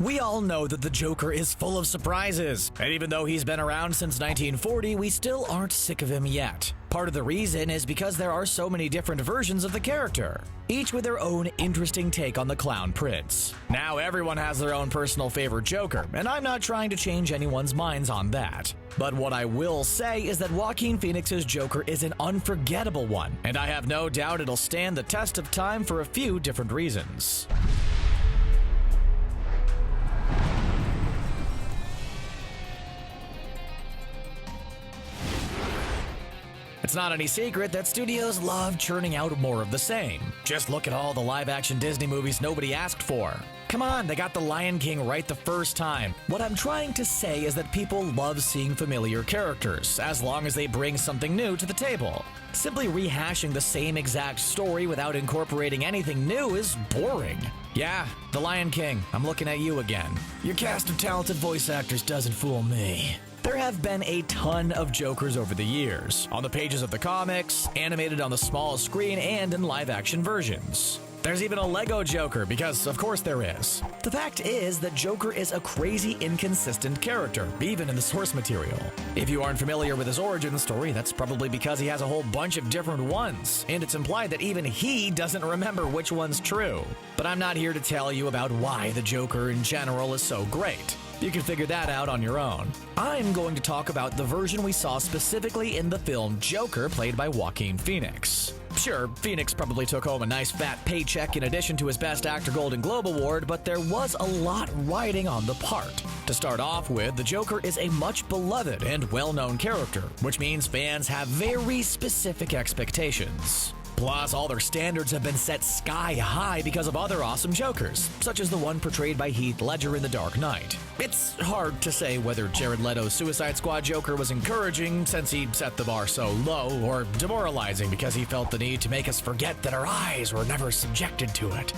We all know that the Joker is full of surprises, and even though he's been around since 1940, we still aren't sick of him yet. Part of the reason is because there are so many different versions of the character, each with their own interesting take on the Clown Prince. Now everyone has their own personal favorite Joker, and I'm not trying to change anyone's minds on that. But what I will say is that Joaquin Phoenix's Joker is an unforgettable one, and I have no doubt it'll stand the test of time for a few different reasons. It's not any secret that studios love churning out more of the same. Just look at all the live-action Disney movies nobody asked for. Come on, they got The Lion King right the first time. What I'm trying to say is that people love seeing familiar characters, as long as they bring something new to the table. Simply rehashing the same exact story without incorporating anything new is boring. Yeah, The Lion King, I'm looking at you again. Your cast of talented voice actors doesn't fool me. There have been a ton of Jokers over the years, on the pages of the comics, animated on the small screen, and in live-action versions. There's even a Lego Joker, because of course there is. The fact is that Joker is a crazy inconsistent character, even in the source material. If you aren't familiar with his origin story, that's probably because he has a whole bunch of different ones, and it's implied that even he doesn't remember which one's true. But I'm not here to tell you about why the Joker in general is so great. You can figure that out on your own. I'm going to talk about the version we saw specifically in the film Joker, played by Joaquin Phoenix. Sure, Phoenix probably took home a nice fat paycheck in addition to his Best Actor Golden Globe Award, but there was a lot riding on the part. To start off with, the Joker is a much beloved and well-known character, which means fans have very specific expectations. Plus, all their standards have been set sky high because of other awesome Jokers, such as the one portrayed by Heath Ledger in The Dark Knight. It's hard to say whether Jared Leto's Suicide Squad Joker was encouraging since he set the bar so low, or demoralizing because he felt the need to make us forget that our eyes were never subjected to it.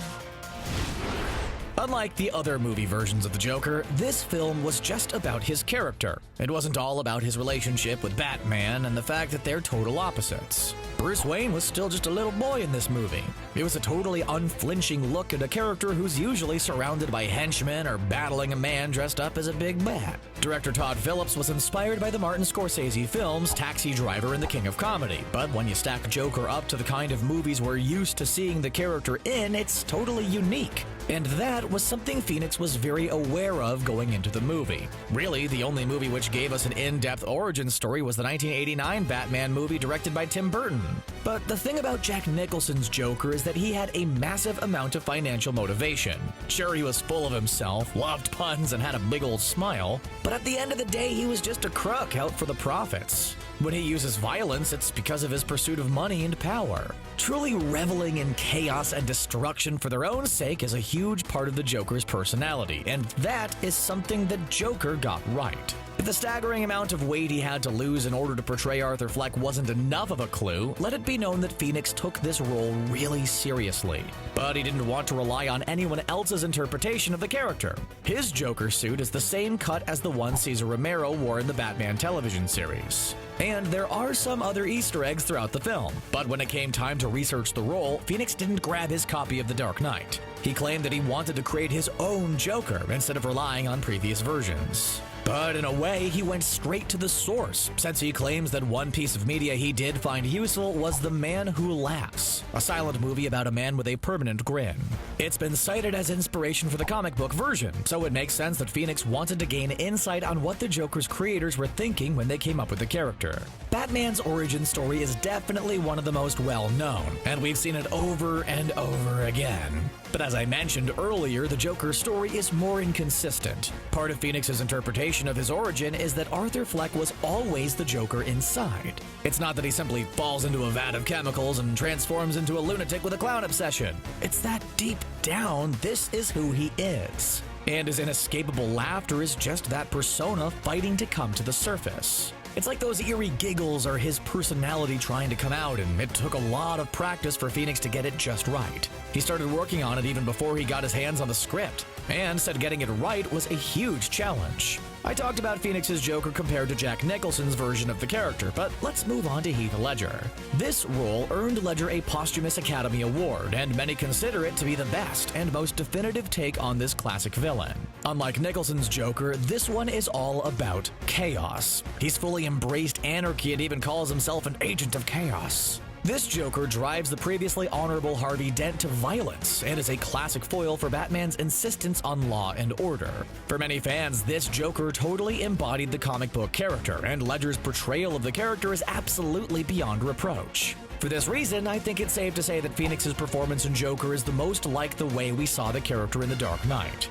Unlike the other movie versions of the Joker, this film was just about his character. It wasn't all about his relationship with Batman and the fact that they're total opposites. Bruce Wayne was still just a little boy in this movie. It was a totally unflinching look at a character who's usually surrounded by henchmen or battling a man dressed up as a big bat. Director Todd Phillips was inspired by the Martin Scorsese films Taxi Driver and The King of Comedy, but when you stack Joker up to the kind of movies we're used to seeing the character in, it's totally unique. And that was something Phoenix was very aware of going into the movie. Really, the only movie which gave us an in-depth origin story was the 1989 Batman movie directed by Tim Burton. But the thing about Jack Nicholson's Joker is that he had a massive amount of financial motivation. Sure, he was full of himself, loved puns, and had a big old smile, but at the end of the day, he was just a crook out for the profits. When he uses violence, it's because of his pursuit of money and power. Truly reveling in chaos and destruction for their own sake is a huge part of the Joker's personality, and that is something that Joker got right. If the staggering amount of weight he had to lose in order to portray Arthur Fleck wasn't enough of a clue, let it be known that Phoenix took this role really seriously. But he didn't want to rely on anyone else's interpretation of the character. His Joker suit is the same cut as the one Cesar Romero wore in the Batman television series. And there are some other Easter eggs throughout the film, but when it came time to research the role, Phoenix didn't grab his copy of The Dark Knight. He claimed that he wanted to create his own Joker instead of relying on previous versions. But in a way, he went straight to the source, since he claims that one piece of media he did find useful was The Man Who Laughs, a silent movie about a man with a permanent grin. It's been cited as inspiration for the comic book version, so it makes sense that Phoenix wanted to gain insight on what the Joker's creators were thinking when they came up with the character. Batman's origin story is definitely one of the most well-known, and we've seen it over and over again. But as I mentioned earlier, the Joker's story is more inconsistent. Part of Phoenix's interpretation of his origin is that Arthur Fleck was always the Joker inside. It's not that he simply falls into a vat of chemicals and transforms into a lunatic with a clown obsession. It's that deep down, this is who he is. And his inescapable laughter is just that persona fighting to come to the surface. It's like those eerie giggles are his personality trying to come out, and it took a lot of practice for Phoenix to get it just right. He started working on it even before he got his hands on the script, and said getting it right was a huge challenge. I talked about Phoenix's Joker compared to Jack Nicholson's version of the character, but let's move on to Heath Ledger. This role earned Ledger a posthumous Academy Award, and many consider it to be the best and most definitive take on this classic villain. Unlike Nicholson's Joker, this one is all about chaos. He's fully embraced anarchy and even calls himself an agent of chaos. This Joker drives the previously honorable Harvey Dent to violence and is a classic foil for Batman's insistence on law and order. For many fans, this Joker totally embodied the comic book character, and Ledger's portrayal of the character is absolutely beyond reproach. For this reason, I think it's safe to say that Phoenix's performance in Joker is the most like the way we saw the character in The Dark Knight.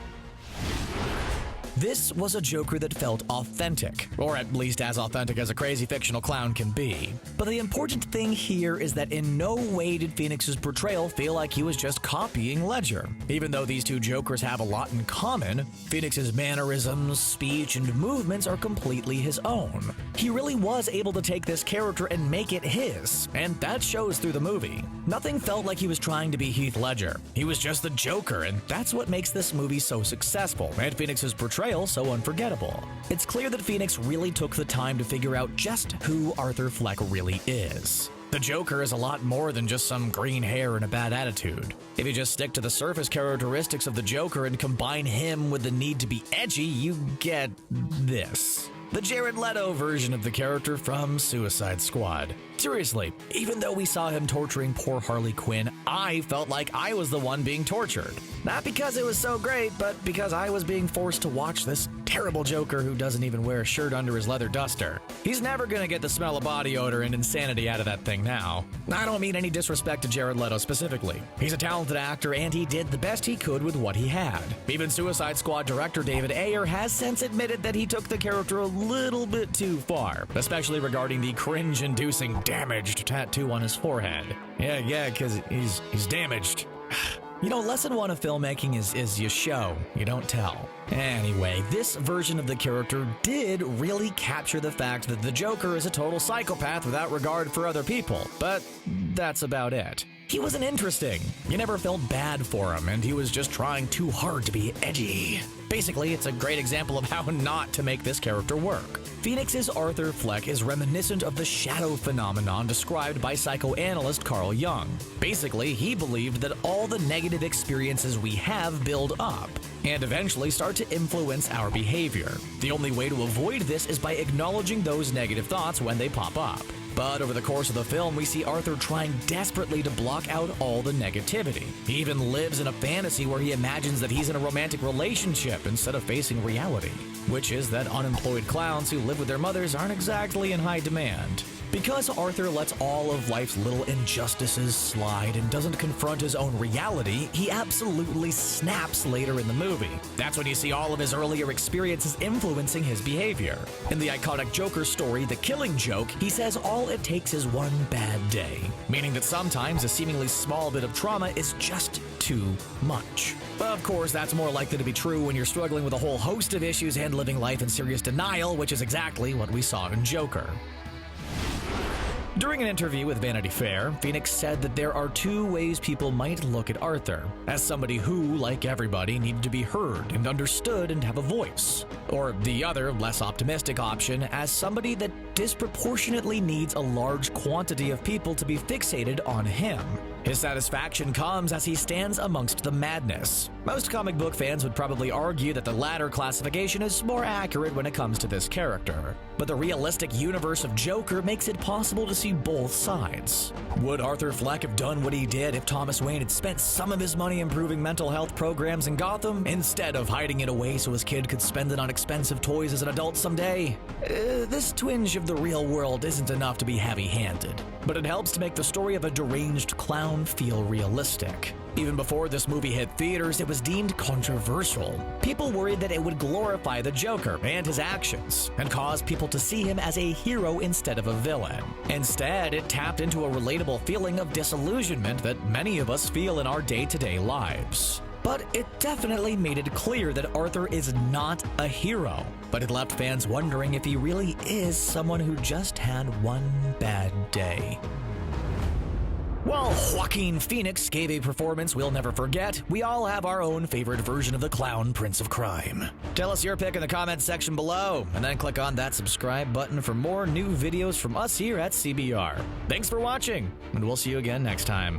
This was a Joker that felt authentic, or at least as authentic as a crazy fictional clown can be. But the important thing here is that in no way did Phoenix's portrayal feel like he was just copying Ledger. Even though these two Jokers have a lot in common, Phoenix's mannerisms, speech, and movements are completely his own. He really was able to take this character and make it his, and that shows through the movie. Nothing felt like he was trying to be Heath Ledger. He was just the Joker, and that's what makes this movie so successful, and Phoenix's portrayal so unforgettable. It's clear that Phoenix really took the time to figure out just who Arthur Fleck really is. The Joker is a lot more than just some green hair and a bad attitude. If you just stick to the surface characteristics of the Joker and combine him with the need to be edgy, you get this. The Jared Leto version of the character from Suicide Squad. Seriously, even though we saw him torturing poor Harley Quinn, I felt like I was the one being tortured. Not because it was so great, but because I was being forced to watch this terrible Joker who doesn't even wear a shirt under his leather duster. He's never gonna get the smell of body odor and insanity out of that thing now. I don't mean any disrespect to Jared Leto specifically. He's a talented actor and he did the best he could with what he had. Even Suicide Squad director David Ayer has since admitted that he took the character a little bit too far, especially regarding the cringe-inducing damaged tattoo on his forehead. Yeah, because he's damaged. You know, lesson one of filmmaking is you show, you don't tell. Anyway, this version of the character did really capture the fact that the Joker is a total psychopath without regard for other people, but that's about it. He wasn't interesting. You never felt bad for him, and he was just trying too hard to be edgy. Basically, it's a great example of how not to make this character work. Phoenix's Arthur Fleck is reminiscent of the shadow phenomenon described by psychoanalyst Carl Jung. Basically, he believed that all the negative experiences we have build up and eventually start to influence our behavior. The only way to avoid this is by acknowledging those negative thoughts when they pop up. But over the course of the film, we see Arthur trying desperately to block out all the negativity. He even lives in a fantasy where he imagines that he's in a romantic relationship instead of facing reality, which is that unemployed clowns who live with their mothers aren't exactly in high demand. Because Arthur lets all of life's little injustices slide and doesn't confront his own reality, he absolutely snaps later in the movie. That's when you see all of his earlier experiences influencing his behavior. In the iconic Joker story, The Killing Joke, he says all it takes is one bad day, meaning that sometimes a seemingly small bit of trauma is just too much. But of course, that's more likely to be true when you're struggling with a whole host of issues and living life in serious denial, which is exactly what we saw in Joker. During an interview with Vanity Fair, Phoenix said that there are two ways people might look at Arthur: as somebody who, like everybody, needed to be heard and understood and have a voice, or the other, less optimistic option, as somebody that disproportionately needs a large quantity of people to be fixated on him. His satisfaction comes as he stands amongst the madness. Most comic book fans would probably argue that the latter classification is more accurate when it comes to this character. But the realistic universe of Joker makes it possible to see both sides. Would Arthur Fleck have done what he did if Thomas Wayne had spent some of his money improving mental health programs in Gotham, instead of hiding it away so his kid could spend it on expensive toys as an adult someday? This twinge of the real world isn't enough to be heavy-handed, but it helps to make the story of a deranged clown feel realistic. Even before this movie hit theaters, it was deemed controversial. People worried that it would glorify the Joker and his actions, and cause people to see him as a hero instead of a villain. Instead, it tapped into a relatable feeling of disillusionment that many of us feel in our day-to-day lives. But it definitely made it clear that Arthur is not a hero, but it left fans wondering if he really is someone who just had one bad day. While Joaquin Phoenix gave a performance we'll never forget, we all have our own favorite version of the clown prince of crime. Tell us your pick in the comments section below, and then click on that subscribe button for more new videos from us here at CBR. Thanks for watching, and we'll see you again next time.